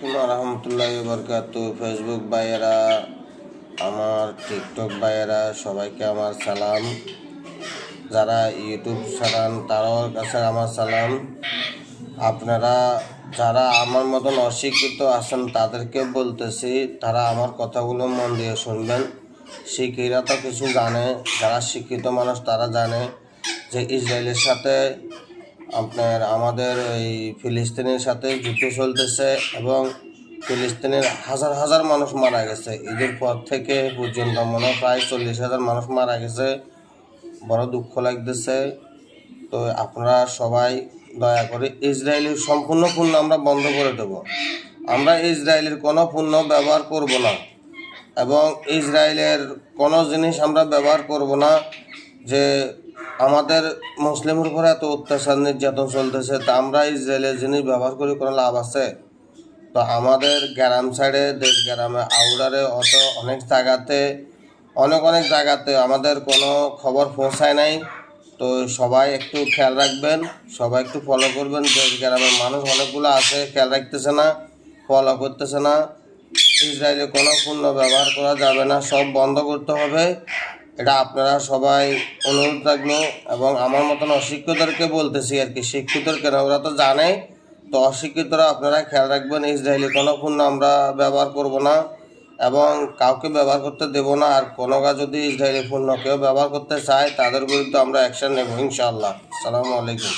রহমতুল্লাহি বরকাতু। ফেসবুক ভাইয়েরা, আমার টিকটক ভাইয়েরা, সবাইকে আমার সালাম। যারা ইউটিউব চালান তারাও কাছে আমার সালাম। আপনারা যারা আমার মতন অশিক্ষিত আছেন তাদেরকে বলতেছি, তারা আমার কথাগুলো মন দিয়ে শুনবেন। শিক্ষিতরা তো কিছু জানে, যারা শিক্ষিত মানুষ তারা জানে যে ইসরায়েলের সাথে আমাদের এই ফিলিস্তিনের সাথে যুদ্ধ চলতেছে এবং ফিলিস্তিনের হাজার হাজার মানুষ মারা গেছে। ঈদের পর থেকে পর্যন্ত মনে হয় প্রায় 40,000 মানুষ মারা গেছে। বড় দুঃখ লাগতেছে। তো আপনারা সবাই দয়া করে ইসরায়েলের সম্পূর্ণ পণ্য আমরা বন্ধ করে দেব। আমরা ইসরায়েলের কোনো পণ্য ব্যবহার করব না এবং ইসরায়েলের কোনো জিনিস আমরা ব্যবহার করব না। যে আমাদের মুসলিমের উপরে এত অত্যাচার নির্যাতন চলতেছে, তা আমরা ইসরায়েলের জিনিস ব্যবহার করে কোনো লাভ আছে? তো আমাদের গ্রাম সাইডে, দেশ গ্রামে, আউড়ারে, অনেক জায়গাতে অনেক জায়গাতে আমাদের কোনো খবর পৌঁছায় নাই। তো সবাই একটু খেয়াল রাখবেন, সবাই একটু ফলো করবেন। দেশ গ্রামের মানুষ অনেকগুলো আছে, খেয়াল রাখতেছে না, ফলো করতেছে না। ইসরায়েলে কোনো পণ্য ব্যবহার করা যাবে না, সব বন্ধ করতে হবে। এটা আপনারা সবাই অনুরোধ রাখলো এবং আমার মতন অশিক্ষিতদেরকে বলতেছি আর কি। শিক্ষিতর কেন, ওরা তো জানে। তো অশিক্ষিতরা আপনারা খেয়াল রাখবেন, ইসরায়েলি কোনো পণ্য আমরা ব্যবহার করব না এবং কাউকে ব্যবহার করতে দেব না। আর কোনো যদি ইসরায়েলি পণ্য কেউ ব্যবহার করতে চায় তাদের বিরুদ্ধে আমরা অ্যাকশন নেব ইনশাআল্লাহ। আসসালামু আলাইকুম।